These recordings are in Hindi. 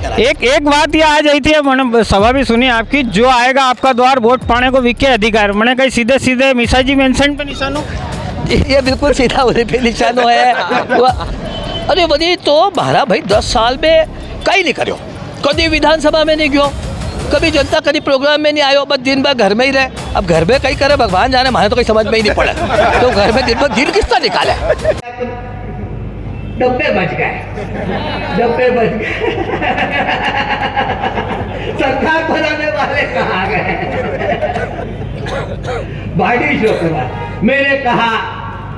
करा। एक बात ये आज आई थी, मैंने सभा भी सुनी आपकी, जो आएगा आपका द्वार वोट पाने को विके अधिकार, मैंने कहीं सीधे सीधे मिसाजी मेंशन पे निशानो। ये बिल्कुल सीधा उन्हीं पे निशानो है। अरे वही तो महारा भाई 10 साल में कहीं नहीं करो, कभी विधानसभा में नहीं गयो, कभी जनता कभी प्रोग्राम में नहीं आयो, बस दिन भर घर में ही रहे। अब घर में कहीं करे भगवान जाने, हमारे तो कहीं समझ में ही नहीं पड़ा। तो घर में दिन भर दिन किसका निकाले। डब्बे बच गए, डब्बे बच गए। सरकार बनाने वाले कहाँ गए। बाड़ी शुक्र, मैंने कहा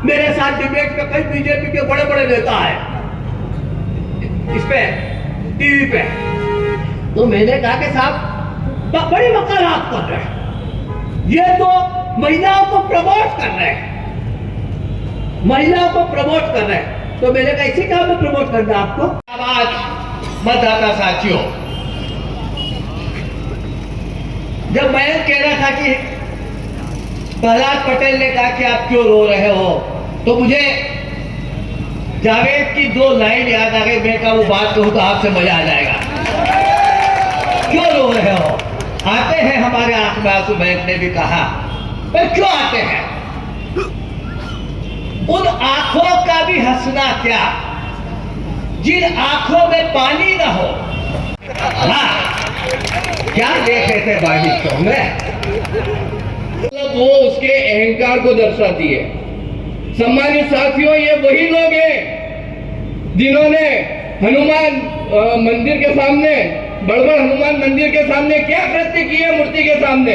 मेरे साथ डिबेट में कई बीजेपी के बड़े बड़े नेता है इस पे टीवी पे, तो मैंने कहा कि साहब बड़ी वकालत कर रहे हैं, ये तो महिलाओं को प्रमोट कर रहे हैं, महिलाओं को प्रमोट कर रहे हैं। तो मैंने कहा इसी काम में प्रमोट करना आपको। आवाज मतदाता साथियों, जब मैं कह रहा था कि प्रहलाद पटेल ने कहा कि आप क्यों रो रहे हो, तो मुझे जावेद की 2 लाइन याद आ गई। मैं कहा वो बात कहूं तो आपसे मजा आ जाएगा। क्यों रो रहे हो, आते हैं हमारे आंख में आंसू। बैंक ने भी कहा पर क्यों आते हैं, उन आंखों का भी हंसना क्या जिन आंखों में पानी ना हो। हाँ, क्या देख रहे थे बागी शो में, वो उसके अहंकार को दर्शाती है। सम्मानित साथियों, ये वही लोग हैं जिन्होंने हनुमान मंदिर के सामने, बड़बड़ हनुमान मंदिर के सामने क्या कृत्य किए, मूर्ति के सामने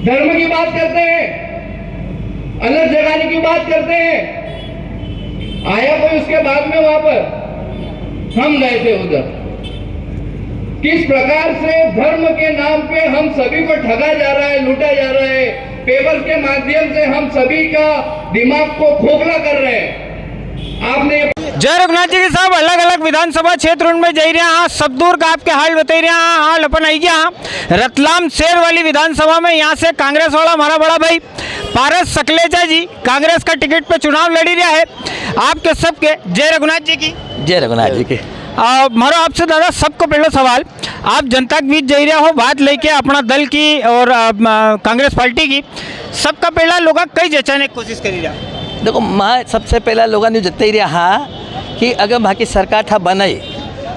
धर्म की बात करते हैं, अलग जगाने की बात करते हैं। आया कोई उसके बाद में वहां पर, हम गए थे उधर। किस प्रकार से धर्म के नाम पे हम सभी को ठगा जा रहा है, लूटा जा रहा है, पेपर के माध्यम से हम सभी का दिमाग को खोखला कर रहे हैं। आपने जय रघुनाथ जी के साहब अलग अलग विधानसभा क्षेत्र में जा रहे हैं, सब दूर का आपके हाल बता रहे हैं। हाल अपन आई गया रतलाम शहर वाली विधानसभा में, यहाँ से कांग्रेस वाला हमारा बड़ा भाई पारस सकलेचा जी कांग्रेस का टिकट पे चुनाव लड़ी रहा है। आपके सबके जय रघुनाथ जी की। जय रघुनाथ जी के। मारो आपसे दादा सबको पहला सवाल, आप जनता के बीच जा रहे हो, बात लेके अपना दल की और कांग्रेस पार्टी की, सबका पहला लोग कई जचाने की कोशिश करी रहा। देखो मैं सबसे पहला लोगों ने जता ही रहा कि अगर वहाँ की सरकार था बनाई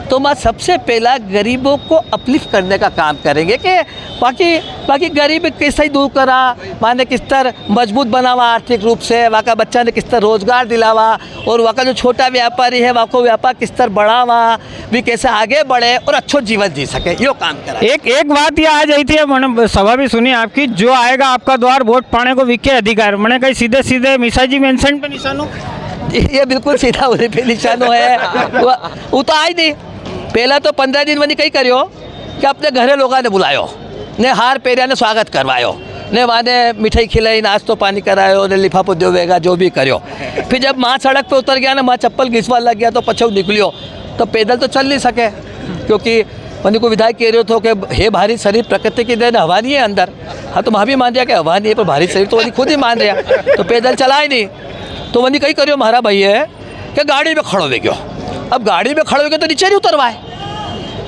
तो मैं सबसे पहला गरीबों को अपलिफ्ट करने का काम करेंगे कि बाकी गरीब कैसे ही दूर करा, माने किस तरह मजबूत बनावा आर्थिक रूप से, वहाँ का बच्चा ने किस तरह रोजगार दिलावा, और वहाँ का जो छोटा व्यापारी है वहाँ को व्यापार किस तरह बढ़ावा, भी कैसे आगे बढ़े और अच्छा जीवन जी सके, यो काम करा। एक बात ये आज आई थी, मैंने सभा भी सुनी आपकी, जो आएगा आपका द्वार वोट पाने को विके अधिकार, मैंने कहीं सीधे सीधे मिसाजी मेंशन पे निशानो। ये बिल्कुल सीधा उन्हीं पे निशानो है। वो तो आई नहीं, पहला तो 15 दिन वही कहीं करियो कि अपने घरे लोगों ने बुलायो, ने हार पेरिया ने स्वागत करवायो, ने वहाँ ने मिठाई खिलाई, नाश्तो पानी करायो, ने लिफाफो देवेगा, जो भी करियो। फिर जब माँ सड़क पे उतर गया ना, माँ चप्पल घिसवा लग गया तो पछौ निकलियो, तो पैदल तो चल नहीं सके, क्योंकि वही को विधायक कह रहे हो कि हे भारी शरीर प्रकृति की देन, हवा नहीं है अंदर। हाँ तो वहाँ भी मान दिया कि हवा नहीं है, पर भारी शरीर तो वही खुद ही मान रहा, तो पैदल चला ही नहीं। तो वही कहीं करियो महारा भाई है कि गाड़ी में खड़ो गयो। अब गाड़ी में खड़े हो गए तो नीचे नहीं उतरवाए,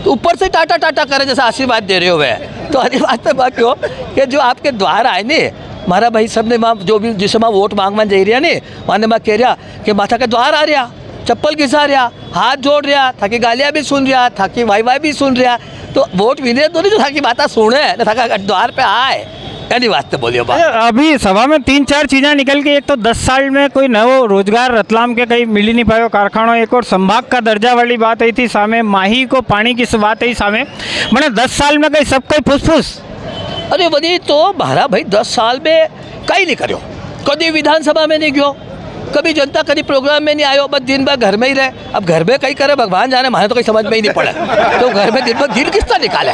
तो ऊपर से टाटा टाटा करे जैसे आशीर्वाद दे रहे हो वे। तो अरे बात तो बात क्यों कि जो आपके द्वार आए ने हमारा भाई सब ने माँ जो भी जिसे माँ वोट मांग जा रहा ने, माने माँ कह रहा कि माथा के द्वार आ रहा, चप्पल घिसा रहा, हाथ जोड़ रहा, थाकी गालियाँ भी सुन रहा, थाकी वाई भी सुन रहा, तो वोट विने तो नहीं जो थाकी बात सुने न थाका द्वार पे आए, यानी वास्ते बोलियो बात। अभी सभा में 3-4 चीज़ें निकल के, एक तो 10 साल में कोई नवो रोजगार रतलाम के कहीं मिल ही नहीं पायो कारखानों, एक और संभाग का दर्जा वाली बात आई थी सामे, माही को पानी की बात आई सामे, मैंने 10 साल में कहीं सब कहीं फुसफुस। अरे वही तो महारा भाई 10 साल में कहीं नहीं करो, कभी विधानसभा में नहीं गयो, कभी जनता कभी प्रोग्राम में नहीं आयो, बस दिन भर घर में ही रहे। अब घर में कहीं करे भगवान जाने, हमारे तो कहीं समझ में ही नहीं पड़ा। तो घर में दिन भर दिन किसका निकाले,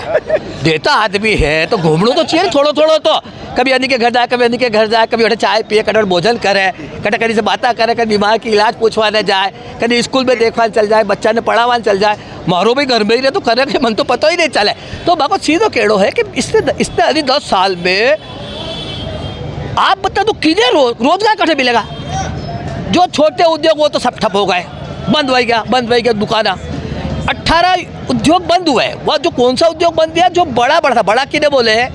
देता आदमी है तो घूमना तो चाहिए थोड़ा थोड़ा, तो कभी अन्य के घर जाए, कभी अन्य के घर जाए, कभी चाय पिए, कभी भोजन करे, कभी से बातें करे, कभी बीमार की इलाज पूछवाने जाए, कभी स्कूल में देखभाल चल जाए, बच्चा ने पढ़ावान चल जाए, मारो भी घर में ही रहे तो करे के मन तो पता ही नहीं चले। तो बाको सीधो केड़ो है कि इसने अभी 10 साल में आप बता दो किधर रोजगार कटे मिलेगा। जो छोटे उद्योग वो तो सब ठप हो गए, बंद हो गया दुकाना। 18 उद्योग बंद हुए, वह जो कौन सा उद्योग बंद हुआ जो बड़ा था, बड़ा किने बोले हैं,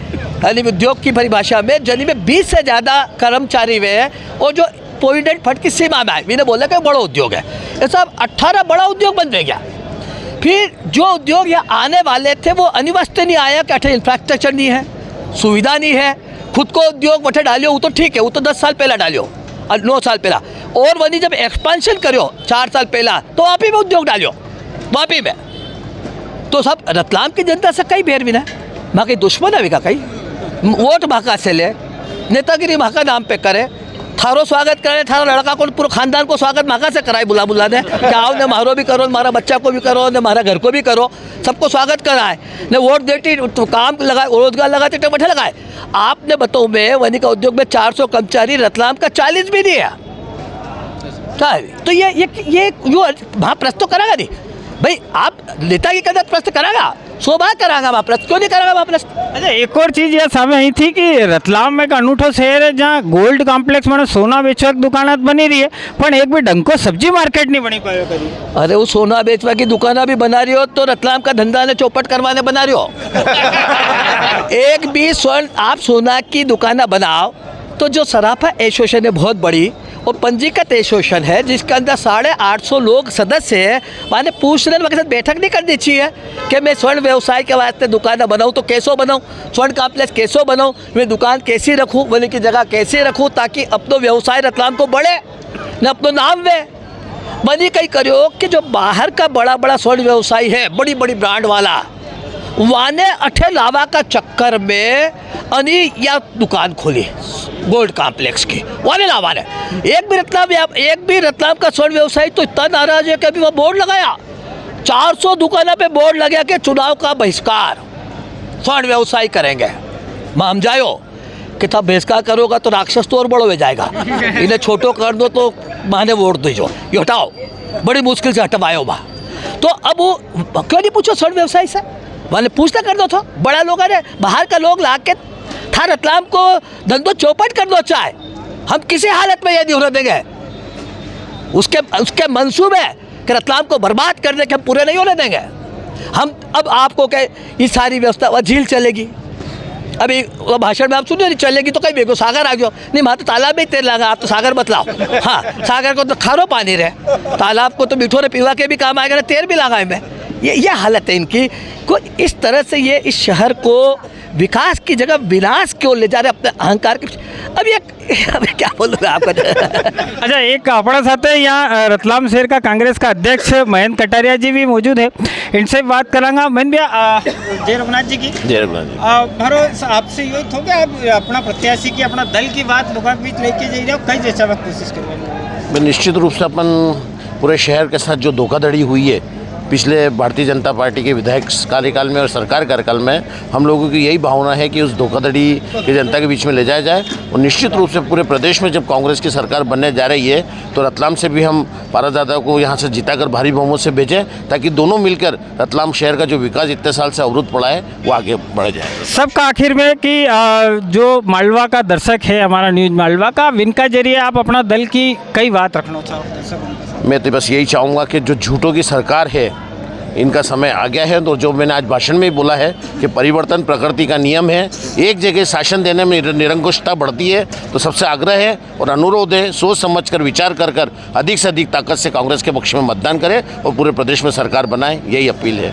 यानी उद्योग की परिभाषा में जनी में 20 से ज़्यादा कर्मचारी हुए हैं और जो प्रोविडेंट फंड की सीमा में आए, मैंने बोला कि बड़ा उद्योग है, ये सब 18 बड़ा उद्योग बंद हो गया। फिर जो उद्योग यहाँ आने वाले थे वो अनिवार्य नहीं आया कि इंफ्रास्ट्रक्चर नहीं है, सुविधा नहीं है, खुद को उद्योग बठे डालियो, वो तो ठीक है, वो तो 10 साल पहला डालियो, 9 साल पहला, और वही जब एक्सपांशन करो 4 साल पहला तो वापी में उद्योग डालियो, वापी में तो सब रतलाम की जनता से कई बेर भी ना वहाँ कहीं दुश्मन है, कहीं वोट भाका से ले, नेतागिरी भाका नाम पे करे, थारो स्वागत करे, थारा लड़का को पूरे खानदान को स्वागत भाका से कराए, बुला दे कि आओ ने मारो भी करो, हमारा बच्चा को भी करो, ने हमारा घर को भी करो, सबको स्वागत कराए, ने वोट देती तो काम लगाए, रोजगार लगाते तो बैठे लगाए। आपने बताओ मैं वनी का उद्योग में 400 कर्मचारी, रतलाम का 40 भी नहीं है, क्या है? तो ये वहाँ प्रश्न तो करागा नहीं भाई, आप नेता की कदर प्रश्न करागा, शोभा करागा वहाँ प्रश्न, क्यों नहीं करागा वहाँ प्रश्न? अच्छा, एक और चीज़ यह सामने आई थी कि रतलाम में एक अनूठो शहर है जहाँ गोल्ड कॉम्प्लेक्स में सोना बेचवा की दुकान बनी रही है, पर एक भी ढंग को सब्जी मार्केट नहीं बनी पायो कभी। अरे वो सोना बेचवा की दुकान भी बना रही हो तो रतलाम का धंधा ने चौपट करवाने बना रही हो। एक भी स्वर्ण आप सोना की दुकान बनाओ तो जो सराफा एसोसिएशन है बहुत बड़ी और पंजीकृत एसोसिएशन है जिसके अंदर 850 लोग सदस्य हैं, माने पूछ रहे हैं, बैठक नहीं करनी चाहिए कि मैं स्वर्ण व्यवसाय के वास्ते दुकान बनाऊँ तो कैसो बनाऊँ, स्वर्ण कॉम्प्लेक्स कैसो बनाऊँ, मैं दुकान कैसी रखूँ, बोले की जगह कैसे रखूँ ताकि अपनो व्यवसाय रतलाम को बढ़े न अपनो नाम वे बनी कहीं करो कि जो बाहर का बड़ा बड़ा स्वर्ण व्यवसायी है, बड़ी बड़ी ब्रांड वाला, वाने अठे लावा का चक्कर में अनी या दुकान खोली गोल्ड कॉम्प्लेक्स की, वाने लावा ने एक भी रतलाम का स्वर्ण व्यवसायी तो इतना नाराज है कि अभी वो बोर्ड लगाया, 400 दुकानों पे बोर्ड लगा के चुनाव का बहिष्कार स्वर्ण व्यवसायी करेंगे। हम जायो कि तब बहिष्कार करोगा तो राक्षस तो और बड़ो हो जाएगा, इन्हें छोटो कर दो तो माने वोट दीजो, ये हटाओ, बड़ी मुश्किल से हटवायो बा। तो अब वो क्यों नहीं पूछो स्वर्ण व्यवसायी से, मैंने पूछता कर दो, तो बड़ा लोग अरे बाहर का लोग ला के था रतलाम को धंधो चौपट कर दो, चाहे हम किसी हालत में ये नहीं होने देंगे, उसके मंसूबे कि रतलाम को बर्बाद करने के हम पूरे नहीं होने देंगे। हम अब आपको क्या ये सारी व्यवस्था, वह झील चलेगी, अभी वो भाषण में आप सुनिए नहीं चलेगी तो कहीं बेगो सागर आ गयो, नहीं वहाँ तो तालाब में तेल लगा, आप तो सागर बतलाओ, हाँ सागर को तो खारो पानी रहे, तालाब को तो मीठो रे पीवा के भी काम आएगा, तेल भी लगाए में, ये हालत है इनकी को। इस तरह से ये इस शहर को विकास की जगह विनाश क्यों ले जा रहे अपने अहंकार के। अभी क्या बोलूँ मैं आपको। अच्छा, एक अपना साथ है यहाँ रतलाम शहर का कांग्रेस का अध्यक्ष महेंद्र कटारिया जी भी मौजूद है, इनसे बात करांगा। महेंद्र भैया, जय रघुनाथ जी की। जय रघुनाथ जी। भरो आपसे यही थो कि आप अपना प्रत्याशी की अपना दल की बात लोगों के बीच लेके जा रहे हो, कई जैसा वक्त कोशिश करेंगे। मैं निश्चित रूप से अपन पूरे शहर के साथ जो धोखाधड़ी हुई है पिछले भारतीय जनता पार्टी के विधायक कार्यकाल में और सरकार कार्यकाल में, हम लोगों की यही भावना है कि उस धोखाधड़ी की जनता के बीच में ले जाया जाए। और निश्चित रूप से पूरे प्रदेश में जब कांग्रेस की सरकार बनने जा रही है तो रतलाम से भी हम पारस यादव को यहाँ से जिताकर भारी बहुमत से भेजें ताकि दोनों मिलकर रतलाम शहर का जो विकास इतने साल से अवरुद्ध पड़ा है वो आगे बढ़ जाए। सबका आखिर में कि जो मालवा का दर्शक है हमारा न्यूज़ मालवा का, इनका जरिए आप अपना दल की कई बात रखना चाहो। मैं तो बस यही चाहूँगा कि जो झूठों की सरकार है इनका समय आ गया है, तो जो मैंने आज भाषण में ही बोला है कि परिवर्तन प्रकृति का नियम है, एक जगह शासन देने में निरंकुशता बढ़ती है, तो सबसे आग्रह है और अनुरोध है सोच समझकर विचार कर अधिक से अधिक ताकत से कांग्रेस के पक्ष में मतदान करें और पूरे प्रदेश में सरकार बनाएं, यही अपील है।